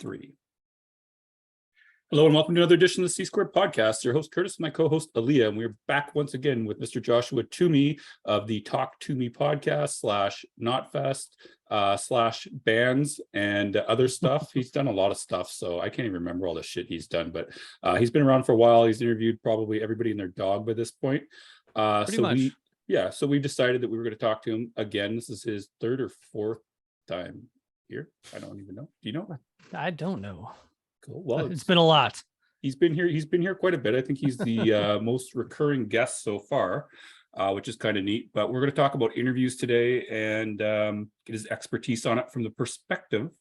3. Hello and welcome to another edition of the C Squared Podcast. Your host Curtis and my co-host Aaliyah, and we're back once again with Mr. Joshua Toomey of the Talk Toomey podcast /Notfest / bands and other stuff. He's done a lot of stuff, so I can't even remember all the shit he's done, but he's been around for a while. He's interviewed probably everybody and their dog by this point. Pretty much. So we decided that we were going to talk to him again. This is his third or fourth time here. I don't even know. Do you know? I don't know. Cool. Well, it's been a lot. He's been here quite a bit. I think he's the most recurring guest so far, which is kind of neat. But we're going to talk about interviews today and get his expertise on it from the perspective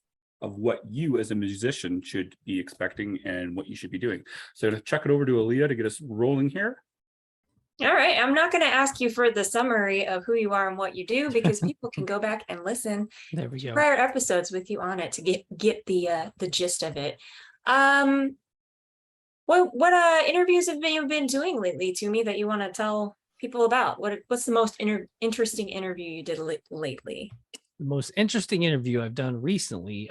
of what you as a musician should be expecting and what you should be doing. So I'm going to chuck it over to Aaliyah to get us rolling here. All right. I'm not going to ask you for the summary of who you are and what you do, because people can go back and listen to prior episodes with you on it to get the gist of it. What interviews have you been doing lately, Toomey, that you want to tell people about? What's the most interesting interview you did lately? The most interesting interview I've done recently.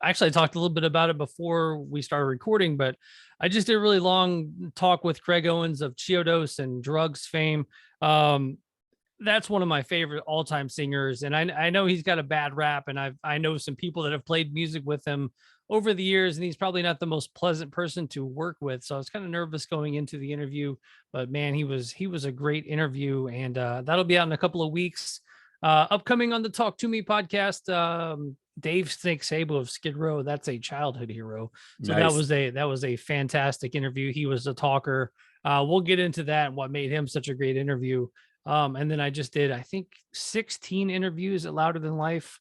Actually, I talked a little bit about it before we started recording, but I just did a really long talk with Craig Owens of Chiodos and Drugs fame. That's one of my favorite all-time singers, and I know he's got a bad rap, and I know some people that have played music with him over the years, and he's probably not the most pleasant person to work with. So I was kind of nervous going into the interview, but man, he was a great interview, and that'll be out in a couple of weeks. Upcoming on the Talk To Me podcast, Dave Snake Sabo of Skid Row. That's a childhood hero. So nice. that was a fantastic interview. He was a talker. We'll get into that and what made him such a great interview. And then I just did, I think, 16 interviews at Louder Than Life.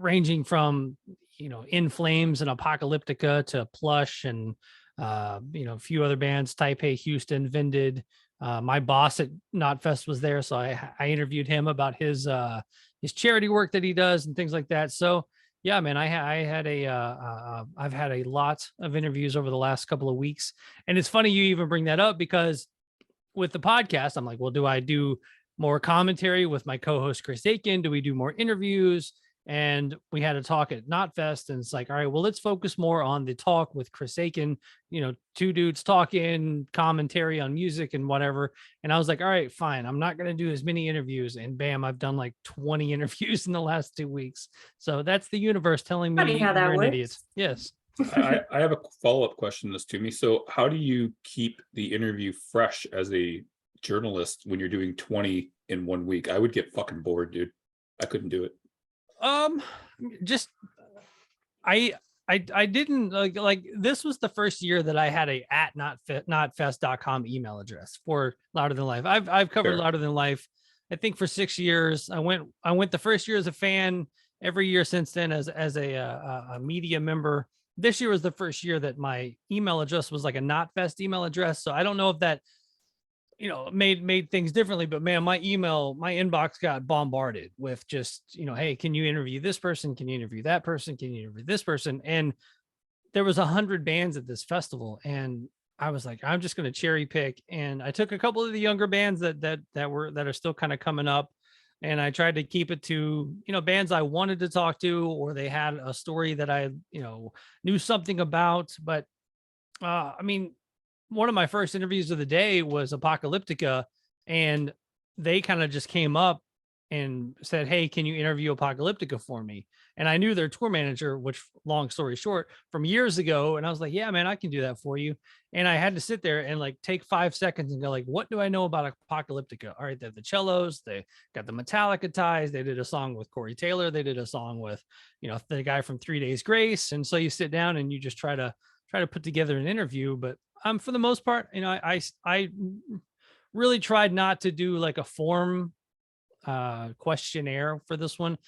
Ranging from, In Flames and Apocalyptica to Plush and, a few other bands, Taipei, Houston, Vinded. My boss at Notfest was there, so I interviewed him about his charity work that he does and things like that. So yeah, man, I've had a lot of interviews over the last couple of weeks, and it's funny you even bring that up, because with the podcast, I'm like, well, do I do more commentary with my co-host Chris Aiken? Do we do more interviews? And we had a talk at Notfest, and it's like, all right, well, let's focus more on the talk with Chris Aiken, two dudes talking, commentary on music and whatever. And I was like, all right, fine. I'm not going to do as many interviews. And bam, I've done like 20 interviews in the last 2 weeks. So that's the universe telling me how that you're an works. idiot. Yes. I have a follow-up question to me. So how do you keep the interview fresh as a journalist when you're doing 20 in 1 week? I would get fucking bored, dude. I couldn't do it. I didn't like this was the first year that I had a @notfest.com email address for Louder Than Life. I've covered Fair. Louder Than Life, I think, for 6 years. I went the first year as a fan, every year since then as a media member. This year was the first year that my email address was like a Notfest email address. So I don't know if that made things differently, but man, my inbox got bombarded with just, hey, can you interview this person? Can you interview that person? Can you interview this person? And there was 100 bands at this festival. And I was like, I'm just going to cherry pick. And I took a couple of the younger bands that are still kind of coming up. And I tried to keep it to, bands I wanted to talk to, or they had a story that I, knew something about. But one of my first interviews of the day was Apocalyptica, and they kind of just came up and said, hey, can you interview Apocalyptica for me? And I knew their tour manager, which, long story short, from years ago. And I was like, yeah, man, I can do that for you. And I had to sit there and like take 5 seconds and go like, what do I know about Apocalyptica? All right, they have the cellos, they got the Metallica ties, they did a song with Corey Taylor, they did a song with, the guy from 3 Days Grace. And so you sit down and you just try to put together an interview. But for the most part, I really tried not to do like a form questionnaire for this one.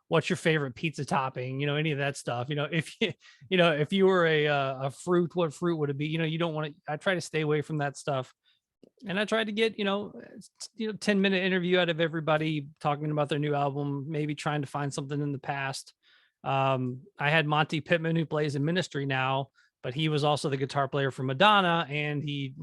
What's your favorite pizza topping? Any of that stuff. If you were a fruit, what fruit would it be? You don't want to. I try to stay away from that stuff, and I tried to get 10-minute interview out of everybody talking about their new album, maybe trying to find something in the past. I had Monty Pittman, who plays in Ministry now, but he was also the guitar player for Madonna, and he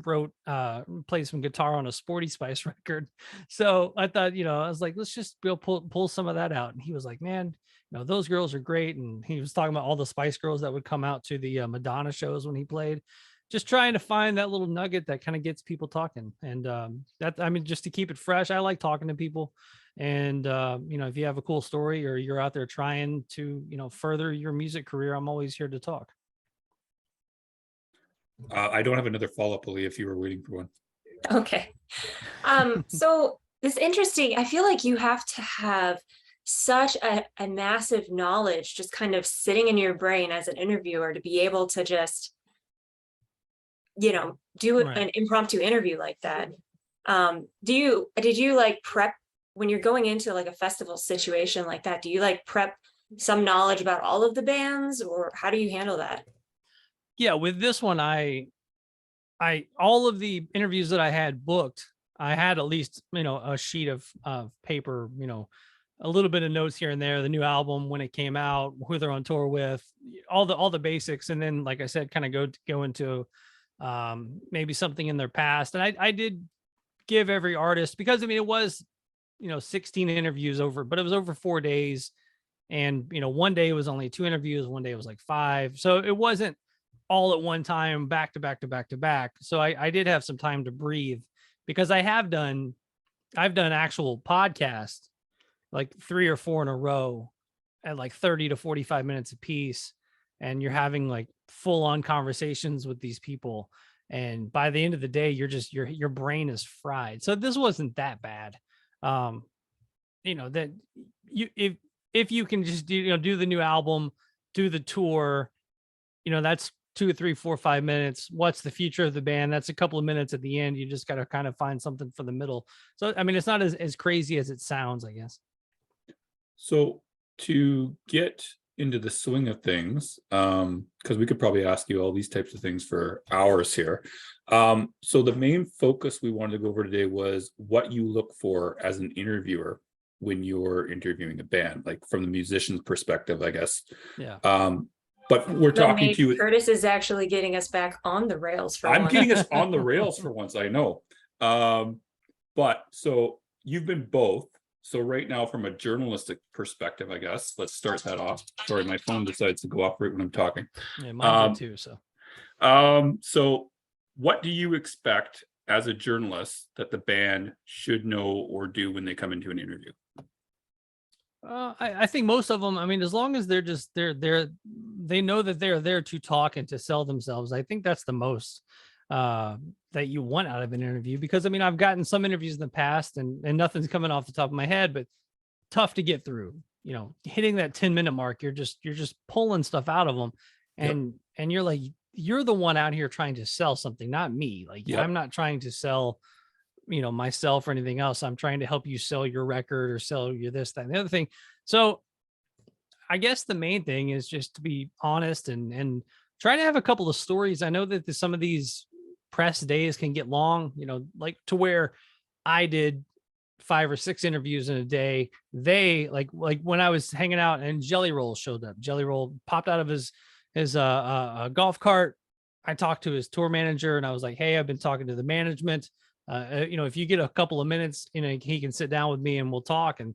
played some guitar on a Sporty Spice record. So I thought, I was like, let's just pull some of that out. And he was like, man, those girls are great. And he was talking about all the Spice Girls that would come out to the Madonna shows when he played, just trying to find that little nugget that kind of gets people talking. And just to keep it fresh, I like talking to people. And, if you have a cool story or you're out there trying to, further your music career, I'm always here to talk. I don't have another follow-up, Lee, if you were waiting for one. Okay. So it's interesting. I feel like you have to have such a massive knowledge just kind of sitting in your brain as an interviewer to be able to just, do an impromptu interview like that. Did you like prep when you're going into like a festival situation like that? Do you like prep some knowledge about all of the bands, or how do you handle that? Yeah, with this one, I all of the interviews that I had booked, I had at least, a sheet of paper, a little bit of notes here and there, the new album, when it came out, who they're on tour with, all the basics. And then, like I said, kind of go into maybe something in their past. And I did give every artist, because it was, 16 interviews but it was over 4 days. And, one day it was only 2 interviews, one day it was like 5. So it wasn't all at one time, back to back to back to back. So I did have some time to breathe, because I've done actual podcasts, like 3 or 4 in a row at like 30 to 45 minutes a piece. And you're having like full on conversations with these people. And by the end of the day, you're just, your brain is fried. So this wasn't that bad. That if you can just do the new album, do the tour, that's 2, 3, 4, 5 minutes. What's the future of the band? That's a couple of minutes at the end. You just got to kind of find something for the middle. So, it's not as crazy as it sounds, I guess. So to get into the swing of things, because we could probably ask you all these types of things for hours here. So the main focus we wanted to go over today was what you look for as an interviewer when you're interviewing a band, like from the musician's perspective, I guess. Yeah. But we're talking to you. Curtis is actually getting us back on the rails for I'm once. getting us on the rails for once, I know. But so you've been both. So right now, from a journalistic perspective, I guess, let's start that off. Sorry, my phone decides to go off right when I'm talking. Yeah, mine did too. So, so what do you expect as a journalist that the band should know or do when they come into an interview? I think most of them, as long as they know that they're there to talk and to sell themselves, I think that's the most that you want out of an interview. Because I've gotten some interviews in the past and nothing's coming off the top of my head, but tough to get through. Hitting that 10-minute mark, you're just pulling stuff out of them, and you're like, you're the one out here trying to sell something, not me. Like, I'm not trying to sell myself or anything else. I'm trying to help you sell your record or sell your this, that, and the other thing. So I guess the main thing is just to be honest and try to have a couple of stories. I know that some of these press days can get long, like to where I did 5 or 6 interviews in a day. They like when I was hanging out and Jelly Roll showed up. Jelly Roll popped out of his golf cart. I talked to his tour manager and I was like, hey, I've been talking to the management. If you get a couple of minutes, he can sit down with me and we'll talk. And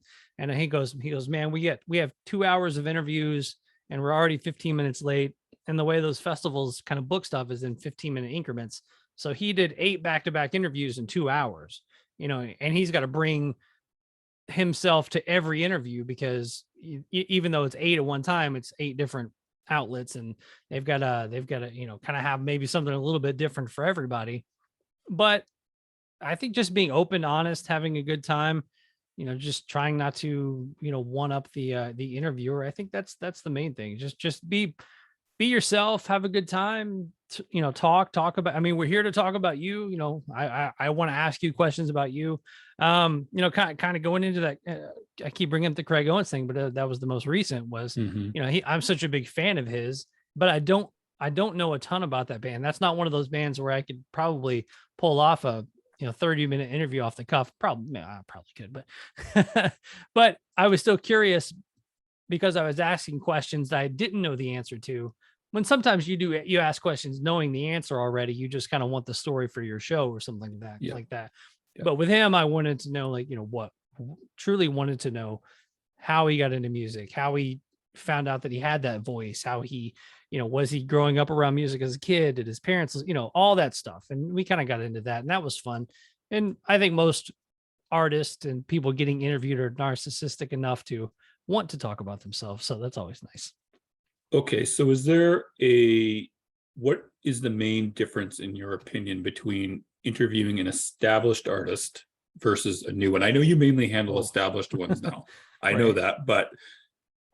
he goes, man, we have 2 hours of interviews and we're already 15 minutes late. And the way those festivals kind of book stuff is in 15-minute increments. So he did 8 back-to-back interviews in 2 hours, and he's got to bring himself to every interview because even though it's 8 at one time, it's 8 different outlets and they've got to, kind of have maybe something a little bit different for everybody. But I think just being open, honest, having a good time, just trying not to, one up the interviewer. I think that's the main thing. Just be yourself, have a good time, talk about, we're here to talk about you. I want to ask you questions about you. Kind of going into that, I keep bringing up the Craig Owens thing, but that was the most recent was, I'm such a big fan of his, but I don't know a ton about that band. That's not one of those bands where I could probably pull off a 30-minute interview off the cuff. I probably could, but but I was still curious because I was asking questions that I didn't know the answer to. When sometimes you ask questions knowing the answer already, you just kind of want the story for your show or something like that. Yeah. But with him, I wanted to know, truly wanted to know how he got into music, how he found out that he had that voice, how he, was he growing up around music as a kid? Did his parents, all that stuff. And we kind of got into that, and that was fun. And I think most artists and people getting interviewed are narcissistic enough to want to talk about themselves. So that's always nice. Okay, so what is the main difference in your opinion between interviewing an established artist versus a new one? I know you mainly handle established ones now. I know that, but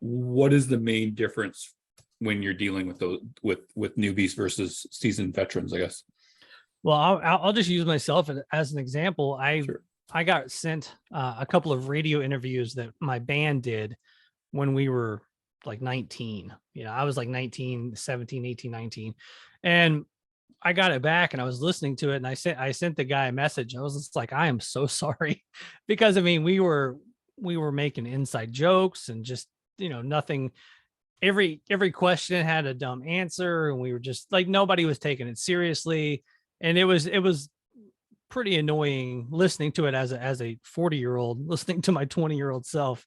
what is the main difference when you're dealing with those with newbies versus seasoned veterans, I guess? Well, I'll just use myself as an example. I got sent a couple of radio interviews that my band did when we were like 19. I was like 19, 17, 18, 19. And I got it back and I was listening to it, and I sent the guy a message. I was just like, I am so sorry, because I mean, we were making inside jokes and just, nothing. Every question had a dumb answer, and we were just like, nobody was taking it seriously. And it was pretty annoying listening to it as a 40-year-old listening to my 20-year-old self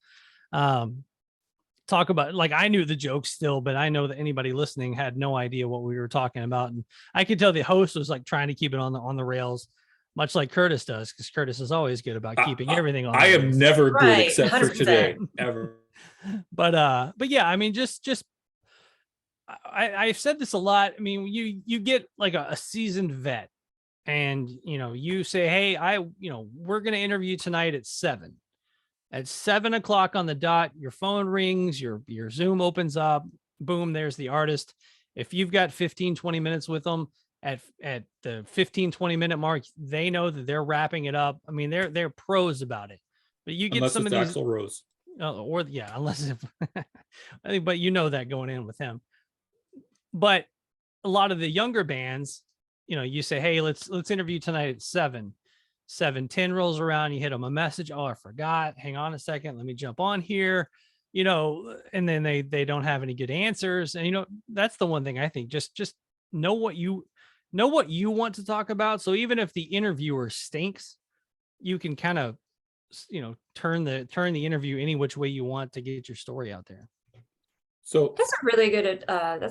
talk about, like, I knew the jokes still, but I know that anybody listening had no idea what we were talking about. And I could tell the host was like trying to keep it on the rails, much like Curtis does, because Curtis is always good about keeping everything on. I am never good, Right, except for 100%. today, ever. But yeah, I mean, just I've said this a lot. I mean, you get like a seasoned vet, and you say, hey, we're going to interview tonight at 7. At 7 o'clock on the dot, your phone rings, your Zoom opens up, boom, there's the artist. If you've got 15, 20 minutes with them, at the 15, 20 minute mark, they know that they're wrapping it up. I mean, they're pros about it. But you get Unless some of it's these, Axl Rose. unless I think, but that going in with him. But a lot of the younger bands, you say, hey, let's interview tonight at 7. 7:10 rolls around, you hit them a message. Oh, I forgot. Hang on a second. Let me jump on here. And then they don't have any good answers. And that's the one thing I think, just know what you want to talk about. So even if the interviewer stinks, you can kind of, turn the interview any which way you want to get your story out there. So That's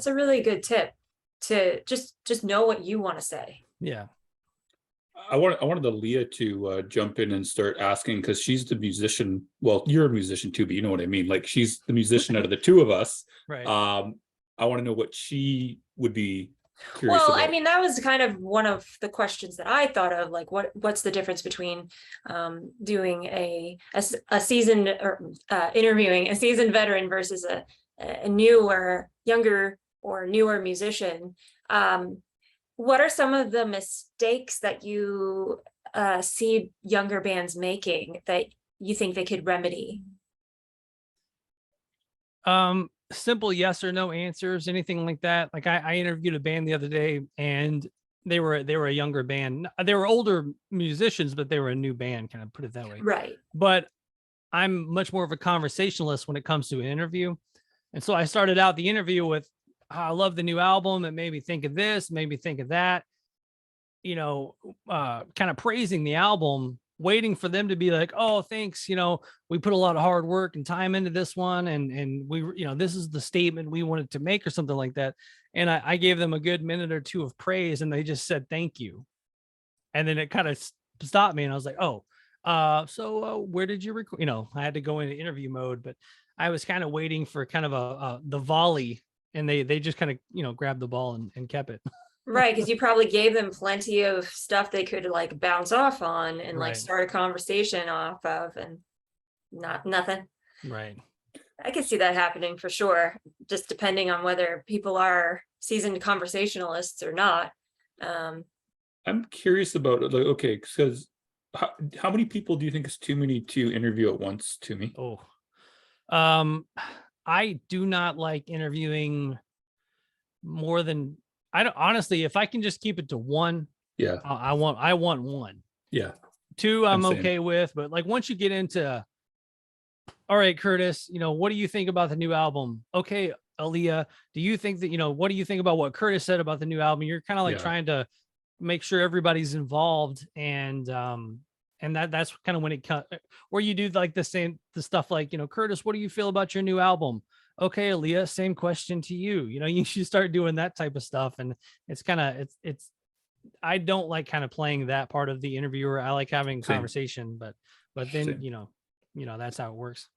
a really good tip, to just know what you want to say. Yeah. I wanted Leah to jump in and start asking, because she's the musician. Well, you're a musician too, but you know what I mean. Like, she's the musician out of the two of us. Right. I want to know what she would be curious Well, about. I mean, that was kind of one of the questions that I thought of, like, what's the difference between doing a seasoned or interviewing a seasoned veteran versus a newer, younger, or newer musician. What are some of the mistakes that you see younger bands making that you think they could remedy? Simple yes or no answers, anything like that. Like, I interviewed a band the other day, and they were a younger band. They were older musicians, but they were a new band, kind of put it that way. Right. But I'm much more of a conversationalist when it comes to an interview. And so I started out the interview with, I love the new album. It made me think of this, made me think of that, kind of praising the album, waiting for them to be like, oh, thanks. We put a lot of hard work and time into this one. And we, this is the statement we wanted to make, or something like that. And I gave them a good minute or two of praise, and they just said, thank you. And then it kind of stopped me. And I was like, oh, so where did you record? I had to go into interview mode, but I was kind of waiting for kind of the volley. And they just kind of, grabbed the ball and kept it. Right, because you probably gave them plenty of stuff they could like bounce off on and like Right. start a conversation off of, and nothing. Right. I can see that happening for sure, just depending on whether people are seasoned conversationalists or not. I'm curious about, like, okay, because how many people do you think is too many to interview at once, Toomey? Oh, I do not like interviewing more than, I don't, honestly, if I can just keep it to one, Yeah. I want one. Yeah. 2, I'm Same. okay with, but like, once you get into, all right, Curtis, what do you think about the new album? Okay, Aaliyah, do you think that, what do you think about what Curtis said about the new album? You're kind of like Yeah. trying to make sure everybody's involved and And that's kind of when it cut, where you do like the stuff like, Curtis, what do you feel about your new album? Okay, Aaliyah, same question to you. You should start doing that type of stuff. And it's kind of, I don't like kind of playing that part of the interviewer. I like having Same. conversation, but then, Same. that's how it works.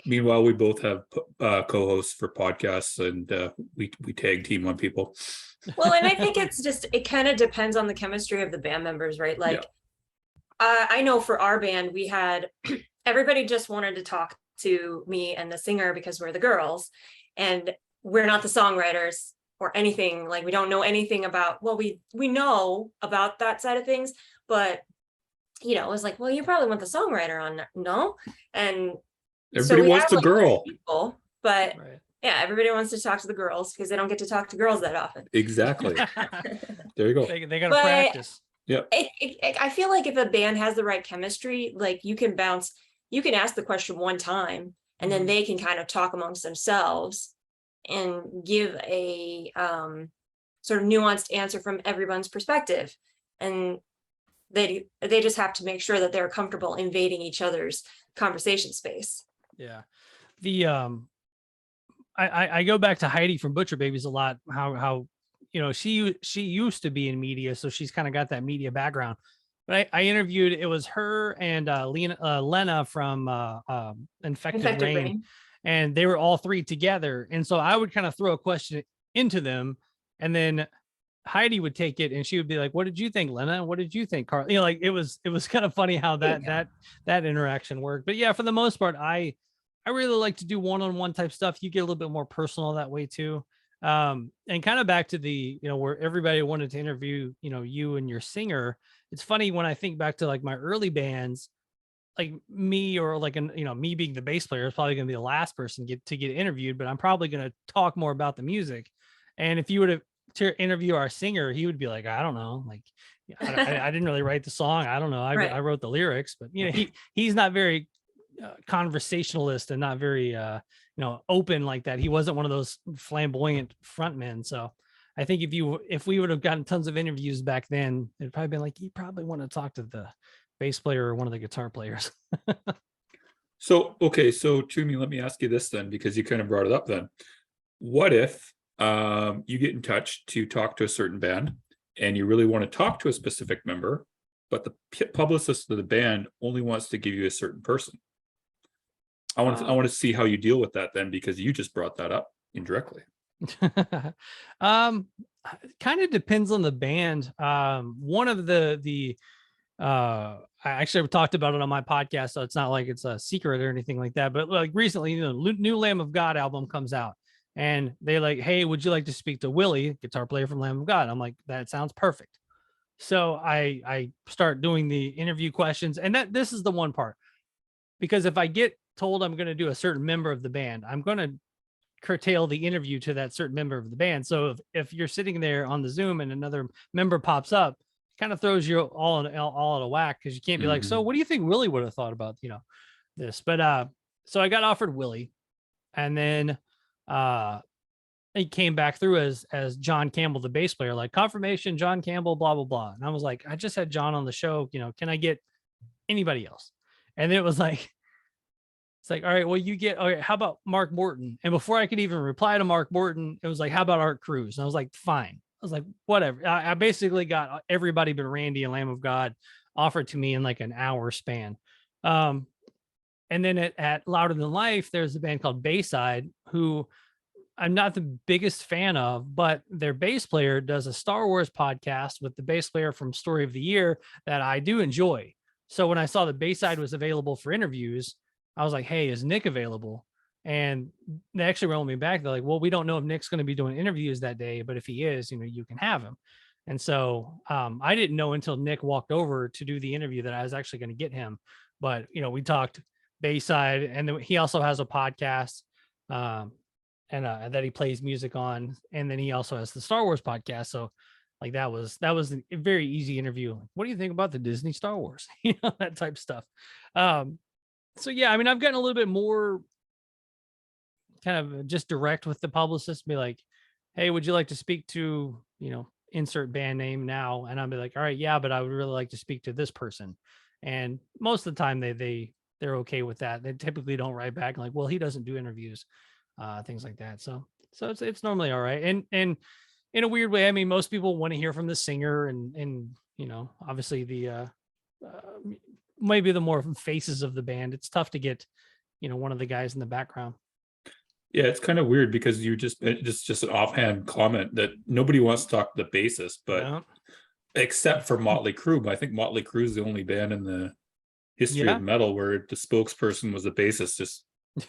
Meanwhile, we both have co-hosts for podcasts, and we tag team on people. Well, and I think it kind of depends on the chemistry of the band members, right? Like, I know for our band, we had everybody just wanted to talk to me and the singer because we're the girls, and we're not the songwriters or anything. Like, we don't know anything about, well, we know about that side of things, but it was like, well, you probably want the songwriter on, no? And everybody wants the girl. People, but Right. yeah, everybody wants to talk to the girls because they don't get to talk to girls that often. Exactly. There you go. They got to practice. Yeah. I feel like if a band has the right chemistry, like you can ask the question one time and then they can kind of talk amongst themselves and give a sort of nuanced answer from everyone's perspective. And they just have to make sure that they're comfortable invading each other's conversation space. Yeah. The I go back to Heidi from Butcher Babies a lot, how she used to be in media, so she's kind of got that media background. But I interviewed, it was her and Lena from Infected Rain, and they were all three together. And so I would kind of throw a question into them, and then Heidi would take it and she would be like, what did you think, Lena? What did you think, Carl? Like it was kind of funny how that interaction worked. But yeah, for the most part, I really like to do one-on-one type stuff. You get a little bit more personal that way too. And kind of back to the, where everybody wanted to interview, you and your singer. It's funny when I think back to like my early bands, like me, or like, me being the bass player is probably going to be the last person to get interviewed, but I'm probably going to talk more about the music. And if you were to interview our singer, he would be like, I don't know, like, I didn't really write the song. I don't know. I wrote the lyrics, but he's not very conversationalist and not very open like that. He wasn't one of those flamboyant frontmen. So I think if we would have gotten tons of interviews back then, it'd probably been like, you probably want to talk to the bass player or one of the guitar players. So Toomey, let me ask you this then, because you kind of brought it up then. What if you get in touch to talk to a certain band and you really want to talk to a specific member, but the publicist of the band only wants to give you a certain person? I want to see how you deal with that then, because you just brought that up indirectly. Kind of depends on the band. One of the I actually talked about it on my podcast, so it's not like it's a secret or anything like that. But like recently, the new Lamb of God album comes out, and they like, hey, would you like to speak to Willie, guitar player from Lamb of God? I'm like, that sounds perfect. So I start doing the interview questions, and this is the one part, because if I get told I'm going to do a certain member of the band, I'm going to curtail the interview to that certain member of the band. So if you're sitting there on the Zoom and another member pops up, it kind of throws you all out of whack, because you can't be like, so what do you think Willie would have thought about this? But so I got offered Willie, and then he came back through as John Campbell, the bass player, like confirmation, John Campbell, blah blah blah. And I was like, I just had John on the show, can I get anybody else? And it was like, it's like, all right, well, how about Mark Morton? And before I could even reply to Mark Morton, it was like, how about Art Cruz? And I was like, fine. I was like, whatever. I basically got everybody but Randy and Lamb of God offered to me in like an hour span. And then at Louder Than Life, there's a band called Bayside, who I'm not the biggest fan of, but their bass player does a Star Wars podcast with the bass player from Story of the Year that I do enjoy. So when I saw the Bayside was available for interviews, I was like, hey, is Nick available? And they actually rolled me back. They're like, well, we don't know if Nick's going to be doing interviews that day, but if he is, you can have him. And so I didn't know until Nick walked over to do the interview that I was actually going to get him. But, we talked Bayside, and then he also has a podcast and that he plays music on. And then he also has the Star Wars podcast. So like that was a very easy interview. What do you think about the Disney Star Wars? That type of stuff. So yeah, I mean, I've gotten a little bit more kind of just direct with the publicist, be like, hey, would you like to speak to, insert band name now? And I'll be like, all right, yeah, but I would really like to speak to this person. And most of the time they're okay with that. They typically don't write back like, well, he doesn't do interviews, things like that. So it's normally all right. And in a weird way, I mean, most people want to hear from the singer and obviously the maybe the more faces of the band. It's tough to get, one of the guys in the background. Yeah, it's kind of weird because you just an offhand comment that nobody wants to talk to the bassist, but Yeah. except for Motley Crue. But I think Motley Crue is the only band in the history of metal where the spokesperson was a bassist. Just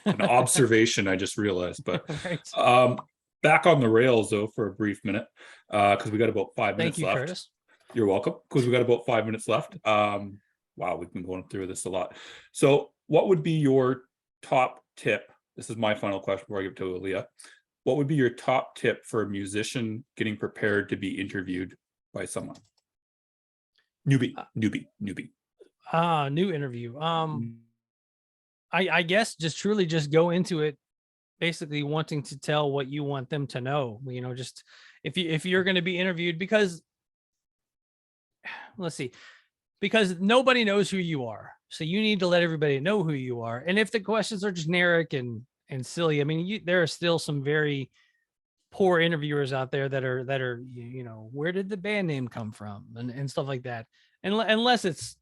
an observation I just realized. But Right. Back on the rails though for a brief minute, because we got about 5 minutes Thank you, left. Curtis. You're welcome. Because we got about 5 minutes left. Wow, we've been going through this a lot. So what would be your top tip? This is my final question before I give it to Aaliyah. What would be your top tip for a musician getting prepared to be interviewed by someone? Newbie. New interview. I guess truly just go into it basically wanting to tell what you want them to know. Just if you're going to be interviewed, because let's see, because nobody knows who you are. So you need to let everybody know who you are. And if the questions are generic and silly, I mean, there are still some very poor interviewers out there that are, where did the band name come from and stuff like that. And unless there's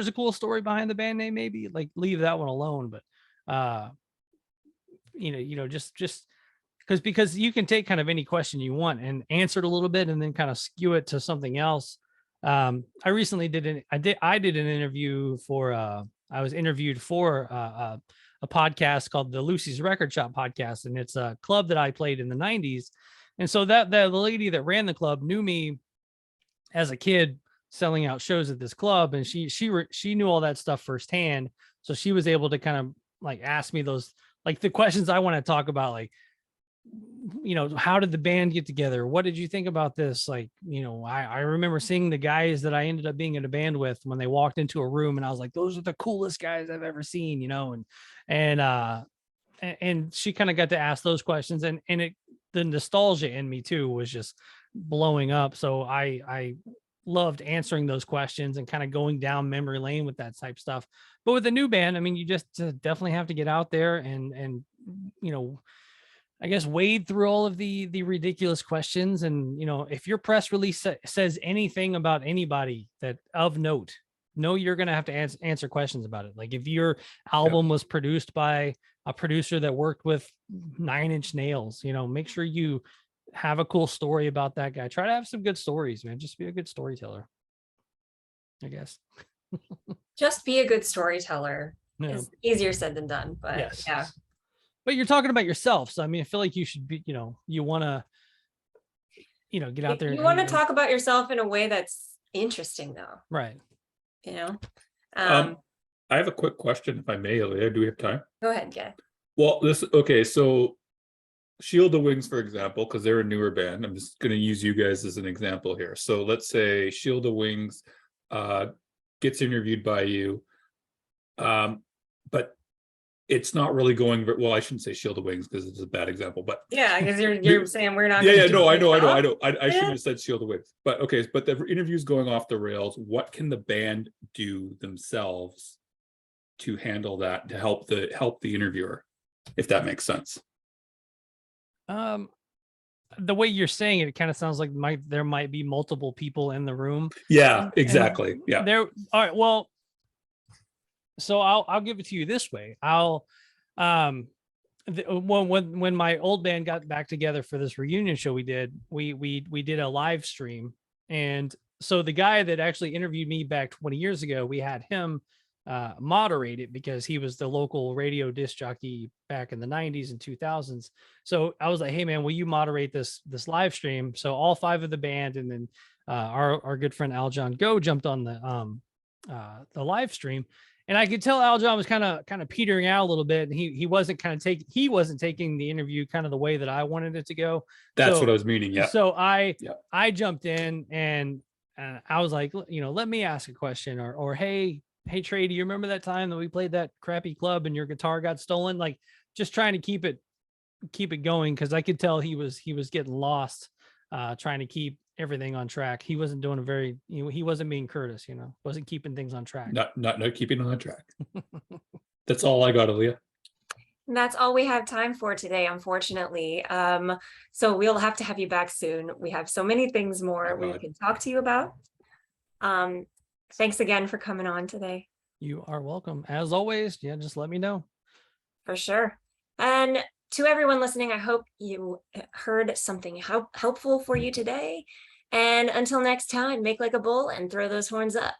a cool story behind the band name, maybe like leave that one alone. But, just because you can take kind of any question you want and answer it a little bit and then kind of skew it to something else. I recently did an interview for, I was interviewed for a podcast called the Lucy's Record Shop podcast. And it's a club that I played in the 90s. And so that the lady that ran the club knew me as a kid selling out shows at this club. And she knew all that stuff firsthand. So she was able to kind of like ask me those, like the questions I want to talk about, like, how did the band get together? What did you think about this? Like, I remember seeing the guys that I ended up being in a band with when they walked into a room and I was like, those are the coolest guys I've ever seen, and she kind of got to ask those questions and the nostalgia in me too was just blowing up. So I loved answering those questions and kind of going down memory lane with that type stuff. But with a new band, I mean, you just definitely have to get out there and I guess wade through all of the ridiculous questions. And, if your press release says anything about anybody that of note, you're going to have to answer questions about it. Like if your album was produced by a producer that worked with 9 Inch Nails, make sure you have a cool story about that guy. Try to have some good stories, man. Just be a good storyteller, I guess. Just be a good storyteller. Yeah. It's easier said than done, but yes. Yeah. But you're talking about yourself. So, I mean, I feel like you should be, you want to, get out there. You want to talk about yourself in a way that's interesting though. Right. I have a quick question, if I may, Aaliyah. Do we have time? Go ahead, yeah. Well, so Shield of Wings, for example, because they're a newer band. I'm just going to use you guys as an example here. So let's say Shield of Wings gets interviewed by you, but it's not really going well. I shouldn't say Shield of Wings because it's a bad example, but yeah, because you're saying we're not. I know. I shouldn't have said Shield of Wings, but okay. But the interview's going off the rails. What can the band do themselves to handle that, to help the interviewer, if that makes sense? The way you're saying it, it kind of sounds like there might be multiple people in the room. Yeah, exactly. Yeah. All right. Well, so I'll give it to you this way. When my old band got back together for this reunion show we did a live stream. And so the guy that actually interviewed me back 20 years ago, we had him moderate it because he was the local radio disc jockey back in the 90s and 2000s. So I was like, hey man, will you moderate this live stream? So all 5 of the band and then our good friend Al John Go jumped on the live stream. And I could tell Al John was kind of petering out a little bit. And he wasn't taking the interview kind of the way that I wanted it to go. That's what I was meaning. Yeah. So I jumped in and I was like, let me ask a question or hey Trey, do you remember that time that we played that crappy club and your guitar got stolen? Like just trying to keep it going. Cause I could tell he was getting lost, trying to keep everything on track. He wasn't doing he wasn't being Curtis, wasn't keeping things on track. Not keeping on track. That's all I got, Aaliyah. And that's all we have time for today, unfortunately. So we'll have to have you back soon. We have so many things more we can talk to you about. Thanks again for coming on today. You are welcome. As always, just let me know. For sure. And to everyone listening, I hope you heard something helpful for you today. And until next time, make like a bull and throw those horns up.